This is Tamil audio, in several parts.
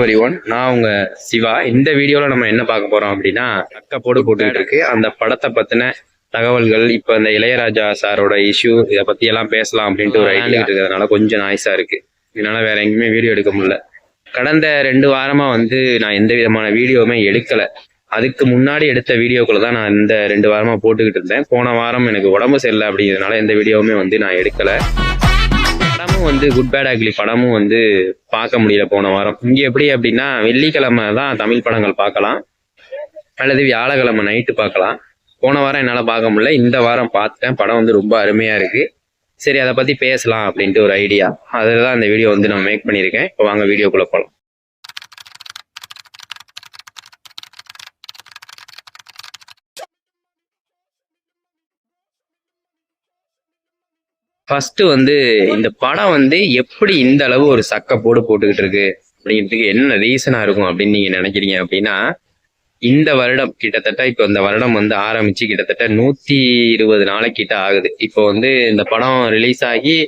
எவ்ரிஒன், நான் உங்க சிவா. இந்த வீடியோல நம்ம என்ன பார்க்க போறோம் அப்படின்னா, அக்கப்போடு போட்டுக்கிட்டு இருக்கு அந்த படத்தை பத்தின தகவல்கள். இப்ப இந்த இளையராஜா சாரோட இஷ்யூ இதை பத்தி எல்லாம் பேசலாம் அப்படின்ட்டு ஒரு ஐடியா இருக்கிறதுனால கொஞ்சம் நாய்ஸா இருக்கு. இதனால வேற எங்கேயுமே வீடியோ எடுக்க முடியல. கடந்த 2 வாரமா வந்து நான் எந்த விதமான வீடியோவுமே எடுக்கல. அதுக்கு முன்னாடி எடுத்த வீடியோக்களை தான் நான் இந்த 2 வாரமா போட்டுக்கிட்டு இருந்தேன். போன வாரம் எனக்கு உடம்பு சரியில்லை அப்படிங்கிறதுனால எந்த வீடியோவுமே வந்து நான் எடுக்கல. படமும் வந்து குட் பேட் அக்லி படமும் வந்து பார்க்க முடியல போன வாரம். இங்க எப்படி அப்படின்னா, வெள்ளிக்கிழமை தான் தமிழ் படங்கள் பார்க்கலாம், அல்லது வியாழக்கிழமை நைட்டு பார்க்கலாம். போன வாரம் என்னால பார்க்க முடியல, இந்த வாரம் பார்த்தேன். படம் வந்து ரொம்ப அருமையா இருக்கு. சரி, அதை பத்தி பேசலாம் அப்படின்ட்டு ஒரு ஐடியா, அதுதான் இந்த வீடியோ வந்து நான் மேக் பண்ணியிருக்கேன். இப்போ வாங்க வீடியோக்குள்ள போகலாம். ஃபர்ஸ்ட் வந்து இந்த படம் வந்து எப்படி இந்த அளவு ஒரு சக்கப்போடு போட்டுக்கிட்டு இருக்கு அப்படிங்கிறதுக்கு என்ன ரீசனா இருக்கும் அப்படின்னு நீங்க நினைக்கிறீங்க அப்படின்னா, இந்த வருடம் கிட்டத்தட்ட இப்போ இந்த வருடம் வந்து ஆரம்பிச்சு கிட்டத்தட்ட 120 நாளைக்கிட்ட ஆகுது. இப்போ வந்து இந்த படம் ரிலீஸ் ஆகி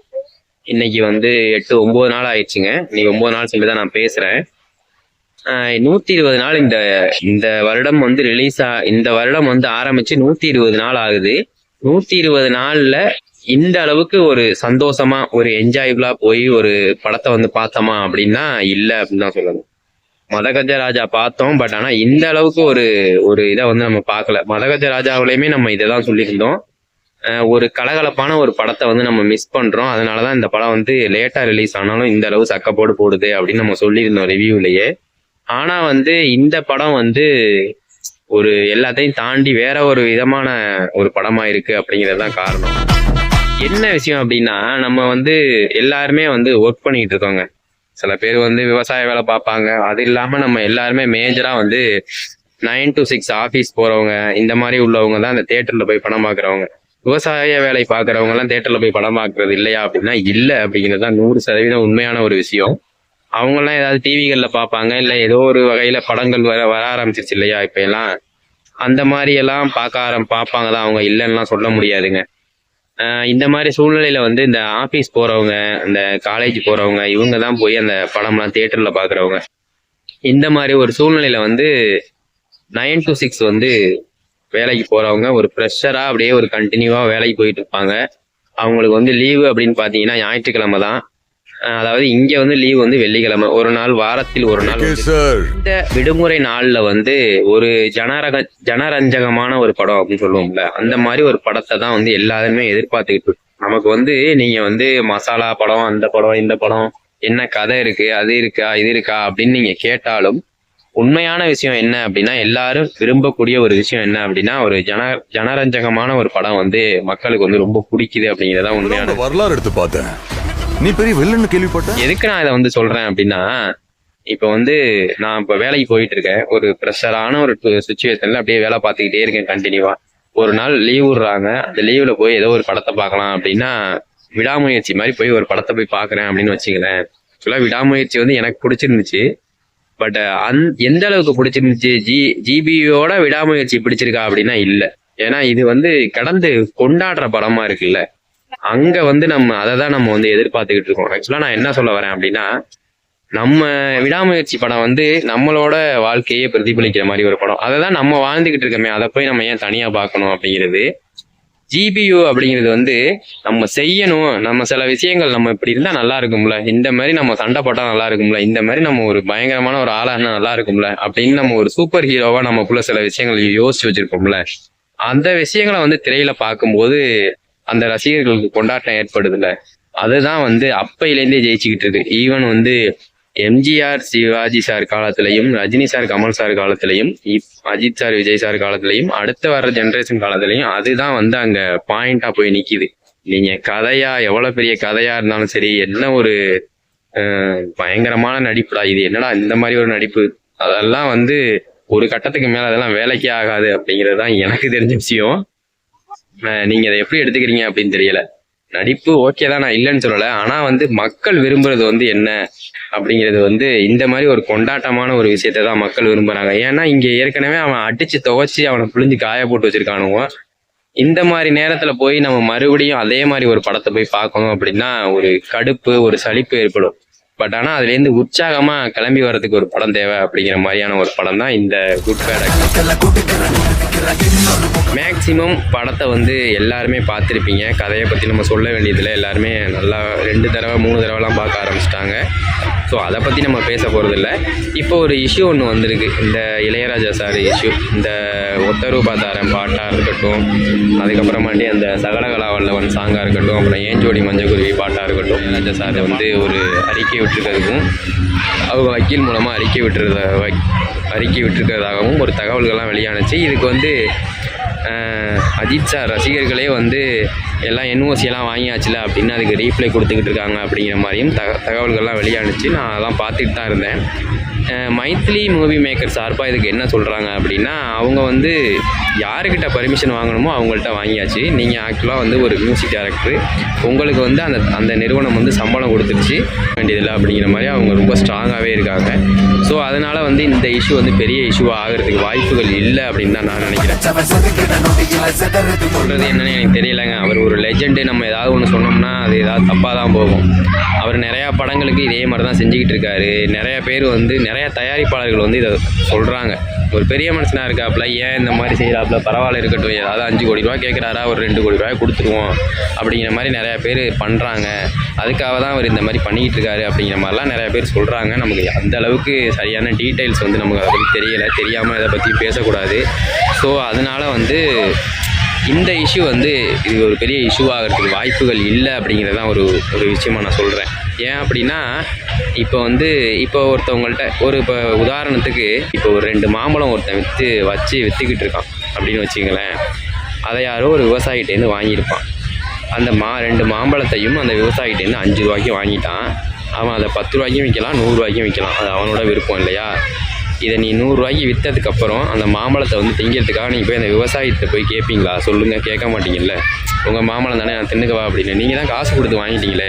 இன்னைக்கு வந்து 8-9 நாள் ஆயிடுச்சுங்க. இன்னைக்கு 9 நாள் சொல்லி தான் நான் பேசுறேன். 120 நாள் இந்த வருடம் வந்து இந்த வருடம் வந்து ஆரம்பிச்சு 120 நாள் ஆகுது. 120 நாள்ல இந்த அளவுக்கு ஒரு சந்தோஷமா ஒரு என்ஜாயபிளா போய் ஒரு படத்தை வந்து பார்த்தோமா அப்படின்னா இல்லை அப்படின்னு தான் சொல்லணும். மதகஜ ராஜா பார்த்தோம், பட் ஆனா இந்த அளவுக்கு ஒரு இதை வந்து நம்ம பார்க்கல. மதகஜ ராஜாவிலையுமே நம்ம இதை தான் சொல்லியிருந்தோம், ஒரு கலகலப்பான ஒரு படத்தை வந்து நம்ம மிஸ் பண்றோம். அதனாலதான் இந்த படம் வந்து லேட்டா ரிலீஸ் ஆனாலும் இந்த அளவு சக்கப்போடு போடுது அப்படின்னு நம்ம சொல்லியிருந்தோம் ரிவ்யூலயே. ஆனா வந்து இந்த படம் வந்து ஒரு எல்லாத்தையும் தாண்டி வேற ஒரு விதமான ஒரு படமா இருக்கு அப்படிங்கிறதுதான் காரணம். என்ன விஷயம் அப்படின்னா, நம்ம வந்து எல்லாருமே வந்து ஒர்க் பண்ணிட்டு இருக்கோங்க. சில பேர் வந்து விவசாய வேலை பார்ப்பாங்க. அது இல்லாம நம்ம எல்லாருமே மேஜரா வந்து 9 to 6 ஆஃபீஸ் போறவங்க, இந்த மாதிரி உள்ளவங்க தான் அந்த தியேட்டர்ல போய் படம் பார்க்குறவங்க. விவசாய வேலை பார்க்குறவங்க எல்லாம் தியேட்டர்ல போய் படம் பார்க்கறது இல்லையா அப்படின்னா இல்லை அப்படிங்கிறது தான் 100% உண்மையான ஒரு விஷயம். அவங்கெல்லாம் ஏதாவது டிவிகள்ல பார்ப்பாங்க, இல்லை ஏதோ ஒரு வகையில படங்கள் வர ஆரம்பிச்சிருச்சு இல்லையா இப்ப எல்லாம். அந்த மாதிரி எல்லாம் பார்ப்பாங்க தான், அவங்க இல்லைன்னா சொல்ல முடியாதுங்க. இந்த மாதிரி சூழ்நிலையில வந்து இந்த ஆபீஸ் போறவங்க, இந்த காலேஜ் போறவங்க, இவங்க தான் போய் அந்த படம்லாம் தியேட்டர்ல பாக்குறவங்க. இந்த மாதிரி ஒரு சூழ்நிலையில வந்து 9 to 6 வந்து வேலைக்கு போறவங்க ஒரு ப்ரெஷரா அப்படியே ஒரு கண்டினியூவா வேலைக்கு போயிட்டு இருப்பாங்க. அவங்களுக்கு வந்து லீவு அப்படின்னு பாத்தீங்கன்னா ஞாயிற்றுக்கிழமை தான். அதாவது இங்க வந்து லீவ் வந்து வெள்ளிக்கிழமை, ஒரு நாள் வாரத்தில் ஒரு நாள். இந்த விடுமுறை நாள்ல வந்து ஒரு ஜனரஞ்சகமான ஒரு படம் அப்படின்னு சொல்லுவோம்ல, அந்த மாதிரி ஒரு படத்தை தான் வந்து எல்லாருமே எதிர்பார்த்துக்கிட்டு இருக்கு. நமக்கு வந்து நீங்க வந்து மசாலா படம், அந்த படம், இந்த படம், என்ன கதை இருக்கு, அது இருக்கா, இது இருக்கா அப்படின்னு நீங்க கேட்டாலும் உண்மையான விஷயம் என்ன அப்படின்னா, எல்லாரும் விரும்பக்கூடிய ஒரு விஷயம் என்ன அப்படின்னா, ஒரு ஜனரஞ்சகமான ஒரு படம் வந்து மக்களுக்கு வந்து ரொம்ப பிடிக்குது அப்படிங்கிறதான் உண்மையான வரலாறு எடுத்து பார்த்தேன். நீ பெரிய வில்லன்னு கேள்விப்பட்ட. எதுக்கு நான் இதை வந்து சொல்றேன் அப்படின்னா, இப்ப வந்து நான் இப்ப வேலைக்கு போயிட்டு இருக்கேன். ஒரு ப்ரெஷரான ஒரு சுச்சுவேஷன்ல அப்படியே வேலை பார்த்துக்கிட்டே இருக்கேன் கண்டினியூவா. ஒரு நாள் லீவ் விடுறாங்க, அந்த லீவ்ல போய் ஏதோ ஒரு படத்தை பார்க்கலாம் அப்படின்னா, விடாமுயற்சி மாதிரி போய் ஒரு படத்தை போய் பாக்குறேன் அப்படின்னு வச்சுக்கிறேன். ஆக்சுவலா விடாமுயற்சி வந்து எனக்கு பிடிச்சிருந்துச்சு. பட் எந்த அளவுக்கு பிடிச்சிருந்துச்சு, ஜிபியோட விடாமுயற்சி பிடிச்சிருக்கா அப்படின்னா இல்ல. ஏன்னா இது வந்து கடந்து கொண்டாடுற படமா இருக்குல்ல, அங்க வந்து நம்ம அதை தான் நம்ம வந்து எதிர்பார்த்துக்கிட்டு இருக்கோம். ஆக்சுவலா நான் என்ன சொல்ல வரேன் அப்படின்னா, நம்ம விடாமுயற்சி படம் வந்து நம்மளோட வாழ்க்கையே பிரதிபலிக்கிற மாதிரி ஒரு படம். அதை தான் நம்ம வாழ்ந்துகிட்டு இருக்கோமே, அதை போய் நம்ம ஏன் தனியா பார்க்கணும் அப்படிங்கிறது. ஜிபியு அப்படிங்கிறது வந்து நம்ம செய்யணும், நம்ம சில விஷயங்கள் நம்ம இப்படி இருந்தா நல்லா இருக்கும்ல, இந்த மாதிரி நம்ம சண்டை போட்டா நல்லா இருக்கும்ல, இந்த மாதிரி நம்ம ஒரு பயங்கரமான ஒரு ஆளா இருந்தா நல்லா இருக்கும்ல அப்படின்னு நம்ம ஒரு சூப்பர் ஹீரோவா நமக்குள்ள சில விஷயங்கள் யோசிச்சு வச்சிருப்போம்ல. அந்த விஷயங்களை வந்து திரையில பார்க்கும்போது அந்த ரசிகர்களுக்கு கொண்டாட்டம் ஏற்படுதுல்ல, அதுதான் வந்து அப்பையிலேருந்தே ஜெயிச்சுக்கிட்டு இருக்கு. ஈவன் வந்து எம்ஜிஆர் சிவாஜி சார் காலத்திலையும், ரஜினி சார் கமல் சார் காலத்திலையும், அஜித் சார் விஜய் சார் காலத்திலையும், அடுத்த வர்ற ஜென்ரேஷன் காலத்திலையும் அதுதான் வந்து அங்க பாயிண்டா போய் நிக்குது. நீங்க கதையா எவ்வளவு பெரிய கதையா இருந்தாலும் சரி, என்ன ஒரு பயங்கரமான நடிப்புடா இது, என்னடா இந்த மாதிரி ஒரு நடிப்பு, அதெல்லாம் வந்து ஒரு கட்டத்துக்கு மேல அதெல்லாம் வேலைக்கே ஆகாது அப்படிங்கிறது தான் எனக்கு தெரிஞ்ச விஷயம். நீங்க அதை எப்படி எடுத்துக்கிறீங்க அப்படின்னு தெரியல. நடிப்பு ஓகே தான், நான் இல்லைன்னு சொல்லல. ஆனா வந்து மக்கள் விரும்புறது வந்து என்ன அப்படிங்கிறது வந்து இந்த மாதிரி ஒரு கொண்டாட்டமான ஒரு விஷயத்தை தான் மக்கள் விரும்புறாங்க. ஏன்னா இங்க ஏற்கனவே அவன் அடிச்சு துவைச்சு அவனை புழிஞ்சு காய போட்டு வச்சிருக்கானுவோ. இந்த மாதிரி நேரத்துல போய் நம்ம மறுபடியும் அதே மாதிரி ஒரு படத்தை போய் பார்க்கணும் அப்படின்னா ஒரு கடுப்பு, ஒரு சலிப்பு ஏற்படும். பட் ஆனால் அதுலேருந்து உற்சாகமாக கிளம்பி வர்றதுக்கு ஒரு படம் தேவை அப்படிங்கிற மாதிரியான ஒரு படம் தான் இந்த குட் பேட் மேக்ஸிமம் படத்தை வந்து எல்லாருமே பார்த்துருப்பீங்க. கதையை பற்றி நம்ம சொல்ல வேண்டியதில்லை. எல்லாருமே நல்லா 2 தடவை 3 தடவைலாம் பார்க்க ஆரம்பிச்சிட்டாங்க. ஸோ அதை பற்றி நம்ம பேச போகிறதில்ல. இப்போ ஒரு இஷ்யூ ஒன்று வந்திருக்கு. இந்த இளையராஜா சார் இஷ்யூ, இந்த ஒத்தரூபாதாரன் பாட்டாக இருக்கட்டும், அதுக்கப்புறமாட்டி அந்த சகலகலா வல்லவன் சாங்காக இருக்கட்டும், அப்புறம் ஏஞ்சோடி மஞ்சக்குருவி பாட்டாக இருக்கட்டும், இளையராஜா சார் வந்து ஒரு அறிக்கை விட்டுருக்கிறதுக்கும் அவங்க வக்கீல் மூலமாக அறிக்கை விட்டுருக்கிறதாகவும் ஒரு தகவல்கள்லாம் வெளியானுச்சு. இதுக்கு வந்து அஜித் சார் ரசிகர்களே வந்து எல்லாம் என்ஓசியெல்லாம் வாங்கியாச்சுல அப்படின்னு அதுக்கு ரீப்ளை கொடுத்துக்கிட்டு இருக்காங்க அப்படிங்கிற மாதிரியும் தகவல்கள்லாம் வெளியானுச்சு. நான் அதெல்லாம் பார்த்துட்டு தான் இருந்தேன். மைத்லி மூவி மேக்கர் சார்பாக இதுக்கு என்ன சொல்கிறாங்க அப்படின்னா, அவங்க வந்து யாருக்கிட்ட பர்மிஷன் வாங்கணுமோ அவங்கள்ட்ட வாங்கியாச்சு. நீங்கள் ஆக்சுவலாக வந்து ஒரு மியூசிக் டைரக்டர், உங்களுக்கு வந்து அந்த நிறுவனம் வந்து சம்பளம் கொடுத்துருச்சு வேண்டியதில்லை அப்படிங்கிற மாதிரி அவங்க ரொம்ப ஸ்ட்ராங்காகவே இருக்காங்க. ஸோ அதனால் வந்து இந்த இஷ்யூ வந்து பெரிய இஷ்யூவாக ஆகிறதுக்கு வாய்ப்புகள் இல்லை அப்படின்னு தான் நான் நினைக்கிறேன். சொல்கிறது என்னன்னு எனக்கு தெரியலைங்க. அவர் ஒரு லெஜெண்டு. நம்ம ஏதாவது ஒன்று சொன்னோம்னா அது ஏதாவது தப்பாக தான் போகும். அவர் நிறையா படங்களுக்கு இதே மாதிரி தான் செஞ்சுக்கிட்டு இருக்காரு. நிறையா பேர் வந்து நிறையா தயாரிப்பாளர்கள் வந்து இதை சொல்கிறாங்க. ஒரு பெரிய மனுஷனாக இருக்காப்புல, ஏன் இந்த மாதிரி செய்கிறாப்புல, பரவாயில்ல இருக்கட்டும், ஏதாவது 5 கோடி ரூபா கேட்குறாரா, ஒரு 2 கோடி ரூபாய் கொடுத்துருவோம் அப்படிங்கிற மாதிரி நிறையா பேர் பண்ணுறாங்க. அதுக்காக தான் அவர் இந்த மாதிரி பண்ணிக்கிட்டு இருக்காரு அப்படிங்கிற மாதிரிலாம் நிறையா பேர் சொல்கிறாங்க. நமக்கு அந்த அளவுக்கு சரியான டீட்டெயில்ஸ் வந்து நமக்கு அதை பற்றி தெரியலை. தெரியாமல் இதை பற்றி பேசக்கூடாது. ஸோ அதனால் வந்து இந்த இஷ்யூ வந்து இது ஒரு பெரிய இஷ்யூவாகிறதுக்கு வாய்ப்புகள் இல்லை அப்படிங்கிறது தான் ஒரு விஷயமாக நான் சொல்கிறேன். ஏன் அப்படின்னா, இப்போ ஒருத்தவங்கள்ட்ட இப்போ உதாரணத்துக்கு இப்போ ஒரு 2 மாம்பழம் ஒருத்தன் விற்றுக்கிட்டு இருக்கான் அப்படின்னு வச்சுங்களேன். அதை யாரோ ஒரு விவசாயிகிட்டேருந்து வாங்கியிருப்பான். அந்த 2 மாம்பழத்தையும் அந்த விவசாயிகிட்டேருந்து 5 ரூபாய்க்கு வாங்கிட்டான். அவன் அதை 10 ரூபாய்க்கும் விற்கலாம், 100 ரூபாய்க்கும் விற்கலாம். அது அவனோட விருப்பம் இல்லையா? இதை நீ 100 ரூபாய்க்கு விற்றதுக்கப்புறம் அந்த மாம்பழத்தை வந்து திங்கிறதுக்காக நீங்கள் போய் அந்த விவசாயத்தை போய் கேட்பீங்களா? சொல்லுங்கள், கேட்க மாட்டீங்கல்ல. உங்கள் மாம்பழம் தானே, நான் தின்னுக்கவா அப்படின்னு. நீங்கள் தான் காசு கொடுத்து வாங்கிட்டீங்களே,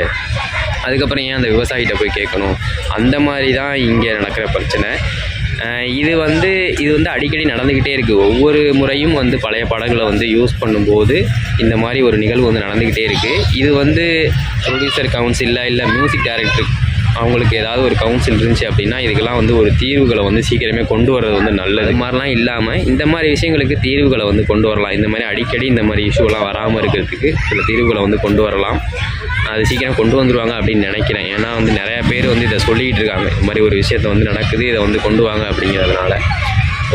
அதுக்கப்புறம் ஏன் அந்த விவசாயிகிட்ட போய் கேட்கணும்? அந்த மாதிரி தான் இங்கே நடக்கிற பிரச்சனை. இது வந்து அடிக்கடி நடந்துக்கிட்டே இருக்குது. ஒவ்வொரு முறையும் வந்து பழைய படங்களை வந்து யூஸ் பண்ணும்போது இந்த மாதிரி ஒரு நிகழ்வு வந்து நடந்துக்கிட்டே இருக்குது. இது வந்து ப்ரொடியூசர் கவுன்சிலில் இல்லை மியூசிக் டைரக்டர் அவங்களுக்கு ஏதாவது ஒரு கவுன்சில் இருந்துச்சு அப்படின்னா இதுக்கெல்லாம் வந்து ஒரு தீர்வுகளை வந்து சீக்கிரமே கொண்டு வர்றது வந்து நல்லது. அது மாதிரிலாம் இல்லாமல் இந்த மாதிரி விஷயங்களுக்கு தீர்வுகளை வந்து கொண்டு வரலாம். இந்த மாதிரி அடிக்கடி இந்த மாதிரி இஷ்யூலாம் வராமல் இருக்கிறதுக்கு சில தீர்வுகளை வந்து கொண்டு வரலாம். அது சீக்கிரம் கொண்டு வந்துடுவாங்க அப்படின்னு நினைக்கிறேன். ஏன்னா வந்து நிறையா பேர் வந்து இதை சொல்லிகிட்டு இருக்காங்க, இந்த மாதிரி ஒரு விஷயத்தை வந்து நடக்குது, இதை வந்து கொண்டு வாங்க அப்படிங்கிறதுனால.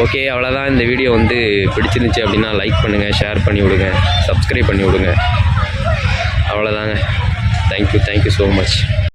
ஓகே, அவ்வளோதான். இந்த வீடியோ வந்து பிடிச்சிருந்துச்சு அப்படின்னா லைக் பண்ணுங்கள், ஷேர் பண்ணி விடுங்க, சப்ஸ்கிரைப் பண்ணி விடுங்க. அவ்வளோதாங்க. Thank you so much.